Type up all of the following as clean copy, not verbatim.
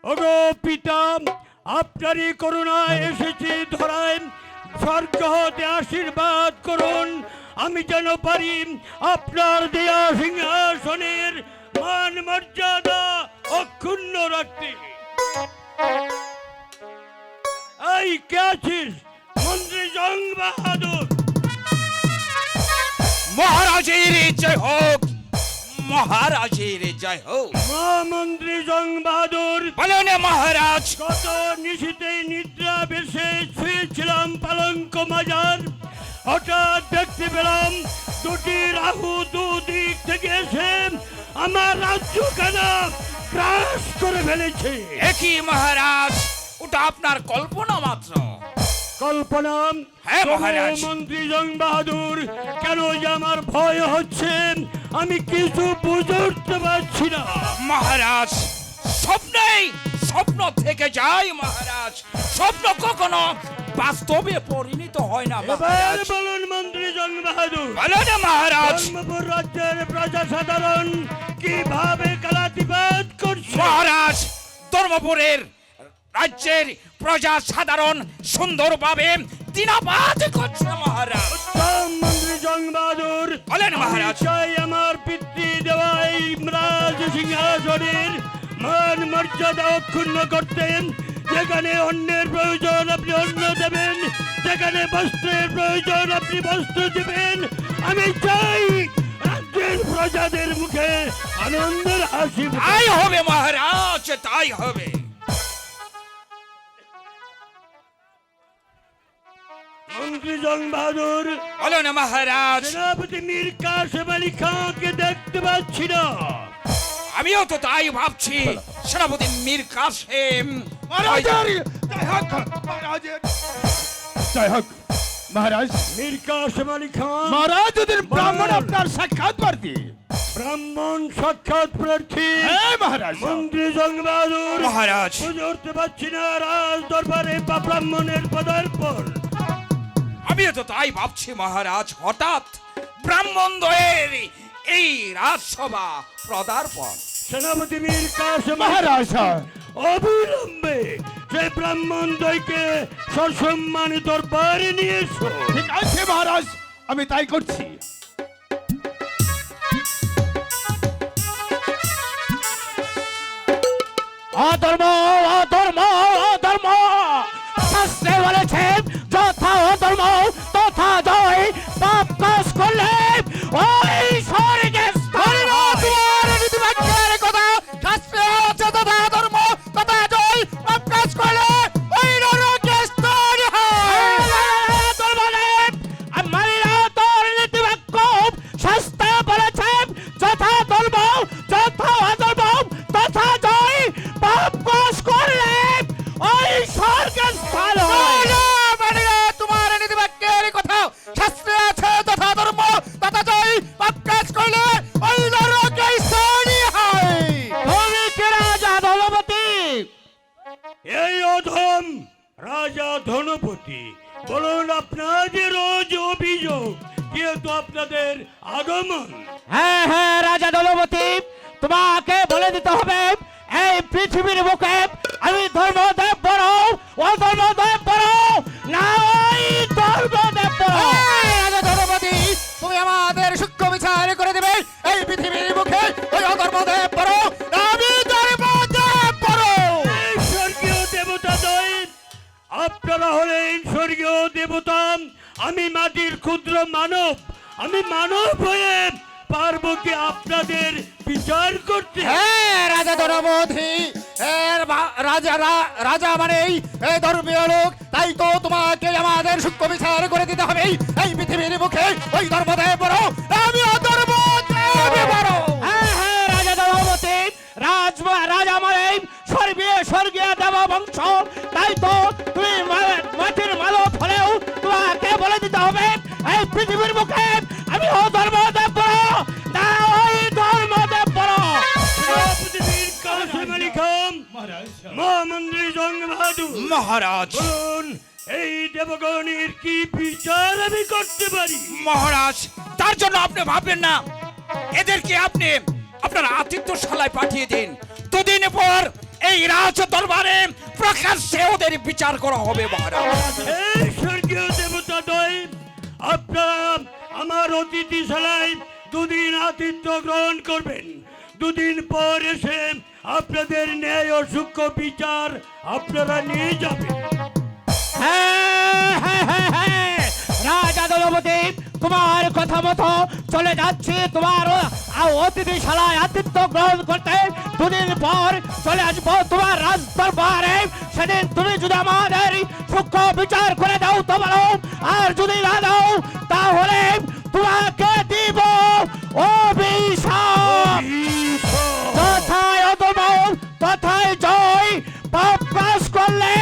ওগো পিতা, আপনারই করুণায় এসেছি ধরায়, স্বর্গ হতে আশীর্বাদ করুন, আমি যেন পারি আপনার দেয়া সিংহাসনের মান মর্যাদা অক্ষুণ্ণ রাখতে। এই কে আছিস? মন্ত্রী জং বাহাদুর। মহারাজের জয় হোক, মহারাজের জয় হোক। মহামন্ত্রী জং বাহাদুর, বলেন মহারাজ। কত নিশীতে নিদ্রা বেশে শুয়েছিলাম পালঙ্ক মাজার, হঠাৎ দেখতে পেলাম দুটি রাহু দুদিক থেকে এসে আমার রাজ্যখানা গ্রাস করে ফেলেছে। একই মহারাজ, ওটা আপনার কল্পনা মাত্র। কল্পনা? হ্যাঁ মহারাজ। মন্ত্রী জং বাহাদুর, কেন যে আমার ভয় হচ্ছে আমি কিছু বুঝতে পারছি না। মহারাজ, স্বপ্নেই স্বপ্ন থেকে যায় মহারাজ, স্বপ্ন কখনো বাস্তবে পরিণত হয় না এবার মহারাজ। বলুন মন্ত্রী জং বাহাদুর, বলেন মহারাজ। ধর্মপুর রাজ্যের প্রজা সাধারণ কিভাবে কালাতিপাত করছে? মহারাজ, ধর্মপুরের রাজ্যের প্রজা সাধারণ সুন্দরভাবে দিনাবাদ করছে মহারাজ। উত্তম মন্ত্রী জং বাহাদুর, বলেন মহারাজ। আমি চাই আমার পিতৃ দেওয়াই রাজ সিংহাসনের মান মর্যাদা অক্ষুণ্ণ করতেন। যেখানে অন্যের প্রয়োজন আপনি অন্ন দেবেন, যেখানে বস্ত্রের প্রয়োজন আপনি বস্ত্র দেবেন। আমি চাই রাজ্যের প্রজাদের মুখে আনন্দের হাসি। তাই হবে মহারাজ, তাই হবে। মন্ত্রী জং বাহাদুর, বলেন মহারাজ। সেনাপতি মীর কাসেম আলী খাঁকে দেখতে পাচ্ছি না। আমিও তো তাই ভাবছি, সেনাপতি মীর কাসেম। জয় হোক মহারাজ। মীর কাসেম আলী খান মহারাজ, যদি ব্রাহ্মণ আপনার সাক্ষাৎ প্রার্থী। ব্রাহ্মণ সাক্ষাৎ প্রার্থী? হ্যাঁ মহারাজ। মন্ত্রী জং বাহাদুর, মহারাজ, বুঝে উঠতে পারছি না রাজ দরবারে বা ব্রাহ্মণের পদার্পণ। আমিও তো তাই ভাবছি মহারাজ, হঠাৎ ব্রাহ্মণদ্বয়ের এই রাজসভা পদার্পণ। সেনাপতি মীর কাসেম মহারাজ, অবিলম্বে সে ব্রাহ্মণ দ্বয়কে সসম্মানে দরবারে নিয়ে এসো। ঠিক আছে মহারাজ, আমি তাই করছি। অধর্ম অধর্ম অধর্ম, শাস্ত্রে বলেছে যথা অধর্ম তথা জয়, পাপ কাজ করলে ওই স্বর্গে স্থান হয়। নীতিবাক্যের কথা শাস্ত্রে আছে, তথা ধর্ম তথা জয়, পাপ কাজ করলে ওই নরকে স্থান হয়। আমি মানি না তোর নীতিবাক্য, শাস্ত্রে বলেছে যথা ধর্ম যথা অধর্ম তথা জয়, পাপ কাজ করলে ওই স্বর্গে স্থান হয়। তোমার নীতিবাক্যের কথা শাস্ত্রে আছে, তথা ধর্ম তথা জয়, পাপ কাজ করলে ওই নরকে স্থান হয়। তুমি কি রাজা ধনপতি? এই অধম রাজা ধনপতি, বলুন আপনাদের রোজ অভিযোগ, যেহেতু আপনাদের আগমন। হ্যাঁ হ্যাঁ রাজা ধনপতি, তোমাকে বলে দিতে হবে এই পৃথিবীর বুকে আমি ধর্মদেব বড়, ও ধর্মদেব বড় না ওই ধর্মদেব বড়। রাজা ধনপতি, তুমি আমাদের সূক্ষ্ম বিচার করে দেবে এই পৃথিবীর মুখে ওই অধর্মদেব বড় না আমি ধর্মদেব বড়। এই স্বর্গীয় দেবতা দয়, আপনারা হলেন স্বর্গীয় দেবতা, আমি মাটির ক্ষুদ্র মানব। আমি মানব হয়ে পারবো কি আপনাদের বিচার করতে? হ্যাঁ রাজা ধনপতি, রাজা মানেই এই ধর্মীয় লোক, তাই তো তোমাকে আমাদের সূক্ষ্ম বিচার করে দিতে হবে এই পৃথিবীর মুখে ওই ধর্মদেব বড় আমি অধর্মদেব বড়। হ্যাঁ হ্যাঁ রাজা ধনপতি, রাজা মানেই স্বর্গীয় দেব বংশ, তাই তো তুমি মাটির মানব হলেও তোমাকে বলে দিতে হবে এই পৃথিবীর মুখে আমি অধর্মদেব বড় না ওই ধর্মদেব বড়। সেনাপতি মীর কাসেম আলী খান, মহামন্ত্রী জং বাহাদুর, মহারাজ। বলুন এই দেবগণের কি বিচার আমি করতে পারি? মহারাজ, তার জন্য আপনি ভাববেন না, এদেরকে আপনি আপনার আতিথ্যশালায় পাঠিয়ে দিন। দুদিন পর এই রাজ দরবারে প্রকাশ্যে ওদের বিচার করা হবে মহারাজ। এই স্বর্গীয় দেবতাদ্বয়, আপনারা আমার অতিথিশালায় দুদিন আতিথ্য গ্রহণ করবেন। দুদিন পর এসে আপনাদের ন্যায় ও সূক্ষ্ম বিচার আপনারা নিয়ে যাবেন। রাজা দলপতি, তোমার কথা মতো চলে যাচ্ছি তোমার অতিথিশালায় আতিথ্য গ্রহণ করতে। দুদিন পর চলে আসবো তোমার রাজ দরবারে। সেদিন তুমি যদি আমাদের সূক্ষ্ম বিচার করে দাও তো ভালো, আর যদি না দাও তাহলে তোমাকে দিব অভিশাপ। তথায় অধর্ম তথায় জয়, পাপ কাজ করলে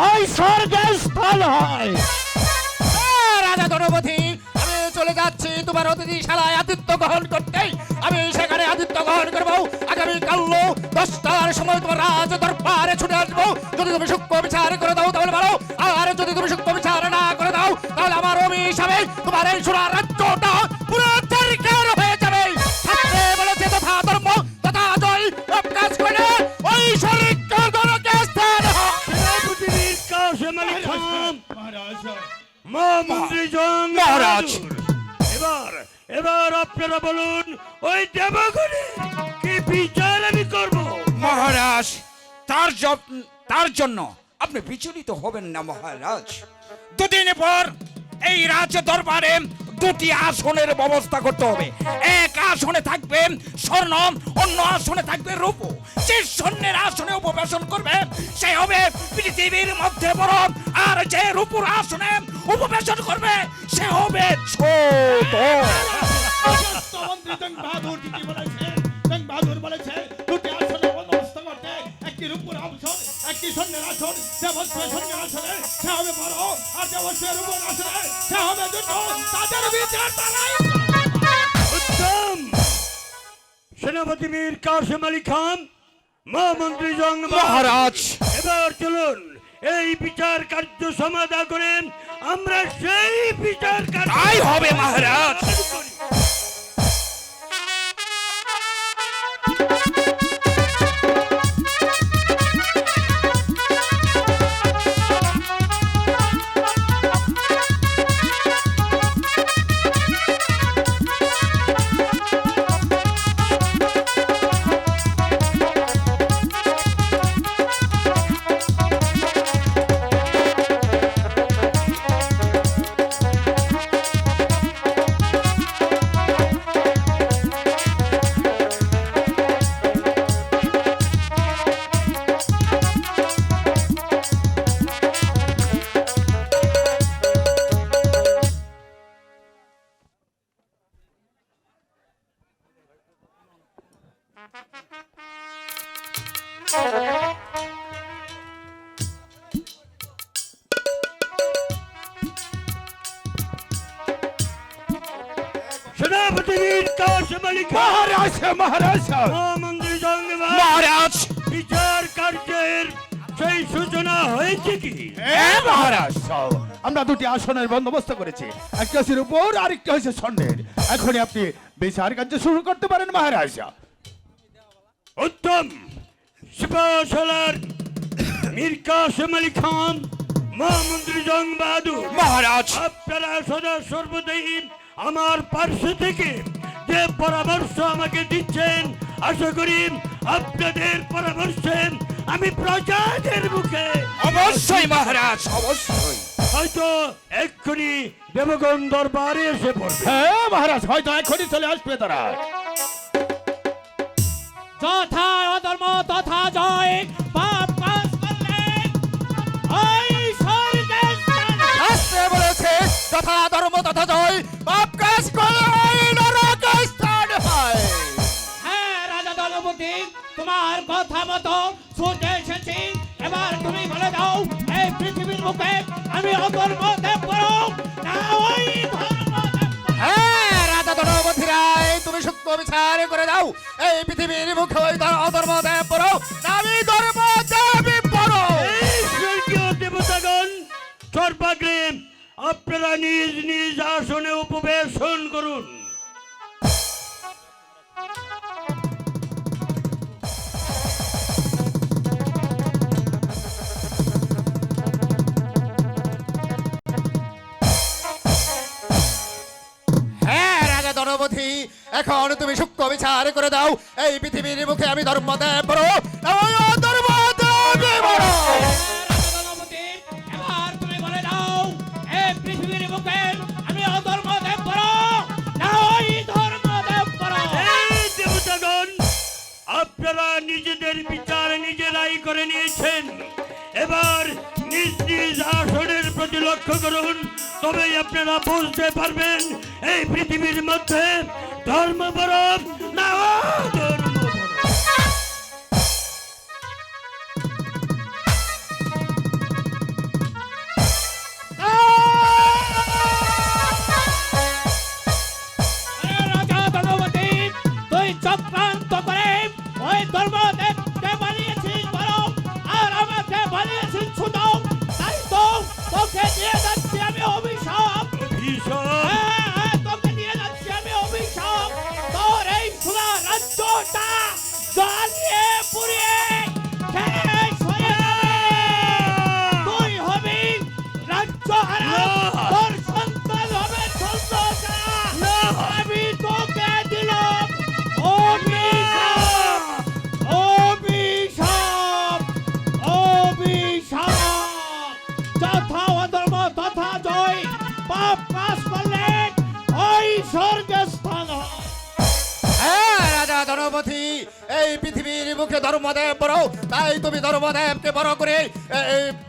ওই স্বর্গের স্থল হয়। রাজা দ্রৌপদী, আমি চলে যাচ্ছি তোমার অতিথিশালায় আতিথ্য গ্রহণ করতে। আমি সেখানে আতিথ্য গ্রহণ করবো। আগামী কাল 10টার সময় তোমার রাজ দরবারে ছুটে আসবো। যদি তুমি সূক্ষ্ম বিচার করে দাও তাহলে ভালো, আর যদি তুমি সূক্ষ্ম বিচার না করে দাও তাহলে আমার অভিশাপে তোমার এই সোনার রাজ্যটা পুরো দরকার হয়ে যাবে। শাস্ত্রে বলেছে তথা ধর্ম তথা জয়, পাপ কাজ করলে ওই শরীরকে নরকে স্থান হয়। সেনাপতি মীর কাসেম আলী খান, মহারাজ মহামন্ত্রী জং মহারাজ। এবার এবার আপনারা বলুন, ওই দেবগণে কি বিচার আমি করব? মহারাজ, তার জন্য আপনি বিচলিত হবেন না মহারাজ। দুদিন পর এই রাজ্য দরবারে দুটি আসনের ব্যবস্থা করতে হবে। এক আসনে থাকবে স্বর্ণ, অন্য আসনে থাকবে রূপ। যে স্বর্ণের আসনে উপবেশন করবে সে হবে পৃথিবীর মধ্যে বড়, আর যে রূপুর আসনে উপবেশন করবে সে হবে ছোট। মন্ত্রী জং বাহাদুর ঠিকই বলেছে। জং বাহাদুর বলেছে দুটি আসনের বন্দোবস্ত করতে, একটি রূপের আসন, একটি স্বর্ণের আসন। দেবস্বয় স্বর্ণের আসনে সে হবে বড়, আর দেবস্বয় রূপের আসনে সে হবে ছোট। তাদের বিচার তারাই উত্তম। সেনাপতি মীর কাসেম আলী খান, মহামন্ত্রী জং মহারাজ। এবার চলুন এই বিচার কার্য সমাধা করেন। আমরা সেই বিচার কার্য তাই হবে মহারাজ। করি। সেনাপতি মীর কাসেম আলী খান, মহারাজ মহারাজ মহামন্ত্রী জং মহারাজ। বিচার কার্যের সেই সূচনা হয়েছে কি? মহারাজ, আমরা দুটি আসনের বন্দোবস্ত করেছি। একটা হচ্ছে রূপোর, আরেকটা হচ্ছে স্বর্ণের। এখনই আপনি বিচার কার্য শুরু করতে পারেন মহারাজ। উত্তম। সিপাহসালার মীর কাসেম আলী খান, মহামন্ত্রী জং বাহাদুর, মহারাজ। আপনারা সদা সর্বদাই আমার পার্শ্ব থেকে যে পরামর্শ আমাকে দিচ্ছেন, আশা করি আপনাদের পরামর্শে আমি প্রজাদের মুখে অবশ্যই মহারাজ, অবশ্যই। হয়তো এক্ষুনি দেবগণ দরবারে এসে পড়বে। হ্যাঁ মহারাজ, হয়তো এখনই চলে আসবে তারা। যথা অধর্ম তথা জয়, পাপ কাজ করলে ওই স্বর্গের স্থান হয়। শাস্ত্রে বলেছে তথা ধর্ম তথা জয়, পাপ কাজ করলে ওই নরকে স্থান হয়। হ্যাঁ রাজা দলপতি, তোমার কথা মতো শুনতে এসেছি। এবার তুমি বলে দাও, এই পৃথিবীর মুখে আমি অধর্ম দেব করো না ওই ধর্ম দেব? হ্যাঁ রাজা দলপতি রায়, তুমি সূক্ষ্ম বিচার করে দাও। এই পৃথিবীর মুখে ওই অধর্ম দেব করো না আমি ধর্ম দেবী পড়ো। এই স্বর্গীয় দেবতাগণ, সর্বাগ্রে আপনারা নিজ নিজ আসনে উপবেশন করুন। এখন তুমি সূক্ষ্ম বিচার করে দাও এই পৃথিবীর মুখে আমি ধর্মদেব বড় না ওই অধর্মদেব বড়। এবার তুমি বলে দাও এই পৃথিবীর বুকে আমি অধর্মদেব বড় না ওই ধর্মদেব বড়? এই দেবতাগণ, আপনারা নিজেদের বিচার নিজেরাই করে নিয়েছেন। এবার নিজ নিজ আসনের প্রতি লক্ষ্য করুন, তবেই আপনারা বুঝতে পারবেন এই পৃথিবীর মধ্যে ধর্ম বড় না অধর্ম বড়। রাজা ধনবতী, তুই চক্রান্ত করে ওই ধর্মদেবকে বানিয়েছিস বড় আর আমাকে বানিয়েছিস ছোট। তাই তো তোকে দিয়ে যাচ্ছি আমি অভিশাপ। অভিশাপ? হ্যাঁ, তোকে দিয়ে যাচ্ছি আমি অভিশাপ। তোর এই সোনা রাজ্যটা জ্বালিয়ে পুড়িয়ে শেষ হয়ে যাবে। তুই হবি রাজ্যহারা, না। তোর সন্তান হবে ছদ্মবেশা। না। আমি তোকে দিলাম অভিশাপ, অভিশাপ, অভিশাপ। যথা অধর্ম তথা জয়, পাপ কাজ করলে ওই স্বর্গে স্থান হয়। হ্যাঁ রাজা ধনপতি, এই পৃথিবীর মুখে ধর্মদেব বড়, তাই তুমি ধর্মদেবকে বড় করে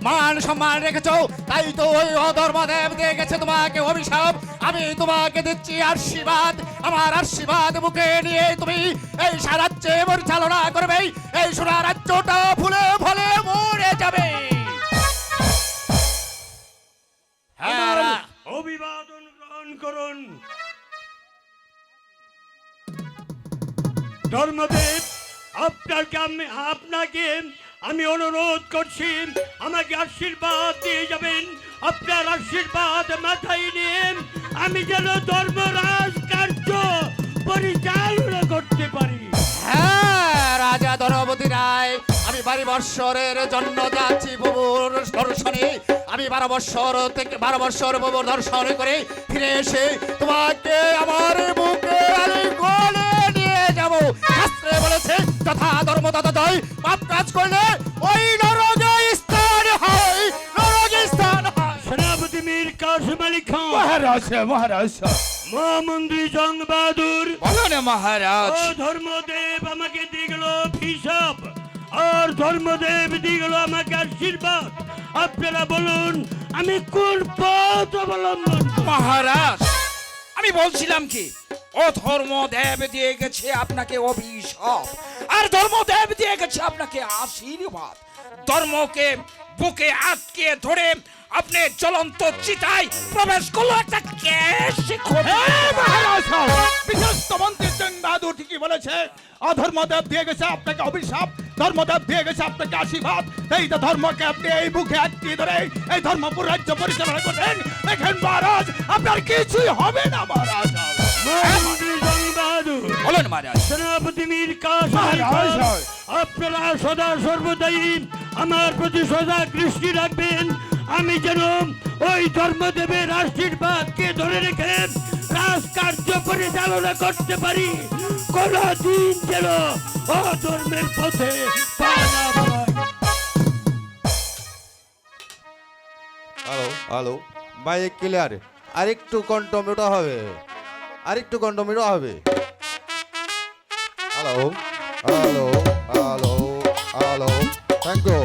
মান সম্মান রেখেছো। তাই তো ওই অধর্মদেব দিয়ে গেছে তোমাকে অভিশাপ। আমি তোমাকে দিচ্ছি আশীর্বাদ, আমার আশীর্বাদ মুখে নিয়ে তুমি এই সারাজ্যে পরিচালনা করবে। এই সোনা রাজ্যটা ফুলে ফলে মরে যাবে। হ্যাঁ অভিবাদন গ্রহণ করুন। ধর্মদেব, আপনাকে আমি অনুরোধ করছি, আমাকে আশীর্বাদ দিয়ে যাবেন। আপনার আশীর্বাদ মাথায় নিয়ে আমি যেন ধর্মরাজ কার্য পরিচালনা করতে পারি। হ্যাঁ রাজা ধনপতি রায়, আমি 12 বৎসরের জন্য যাচ্ছি প্রভুর দর্শনে। আমি 12 বৎসর প্রভুর দর্শন করে ফিরে এসে তোমাকে আমার বুকে আমি কোলে নিয়ে যাব। শাস্ত্রে বলেছে তথা ধর্ম তথা জয়, পাপ কাজ করলে ওই নরকে স্থান হয়, নরকে স্থান হয়। সেনাপতি মীর কাসিম আলী খান, মহারাজ, মহারাজ, মহামন্ত্রী জং বাহাদুর, বলো না মহারাজ। ও ধর্মদেব আমাকে দিয়ে গেল অভিশাপ, আর ধর্মদেব দিয়ে গেল আমাকে আশীর্বাদ। আপনারা বলুন আমি কোন পথ অবলম্বন করব? মহারাজ, আমি বলছিলাম কি, ও ধর্মদেব দিয়ে গেছে আপনাকে অভিশাপ, আর ধর্মদেব দিয়ে গেছে আপনাকে আশীর্বাদ। ধর্মকে বুকে আটকে ধরে আপনি জ্বলন্ত চিতায় প্রবেশ করলো একটা কেশ। মহারাজ, বিশ্বস্ত মন্ত্রী জং বাহাদুর ঠিকই বলেছে। অধর্মদেব দিয়ে গেছে আপনাকে অভিশাপ, ধর্মদেব দিয়ে গেছে আপনাকে আশীর্বাদ। এই তো ধর্মকে আপনি এই বুকে আটকে ধরে এই ধর্মপুর রাজ্য পরিচালনা করবেন। দেখেন মহারাজ, আপনার কিছুই হবে না মহারাজ। মহামন্ত্রী জং বাহাদুর, বলেন মহারাজ। সেনাপতি মীর কাসিম আলী খান, আপনারা সদা সর্বদাই আমার প্রতি সজাগ দৃষ্টি রাখবেন। আমি যেন ওই ধর্মদেবের আশীর্বাদকে ধরে রেখে রাজকার্য পরিচালনা করতে পারি। কোনদিন যেন অধর্মের পথে পা না বাড়াই। Hello hello, mike clear. আরেকটু কন্ট্রোমিটো হবে, আরেকটু কন্ট্রোমিটো হবে। Hello hello hello hello, thank you.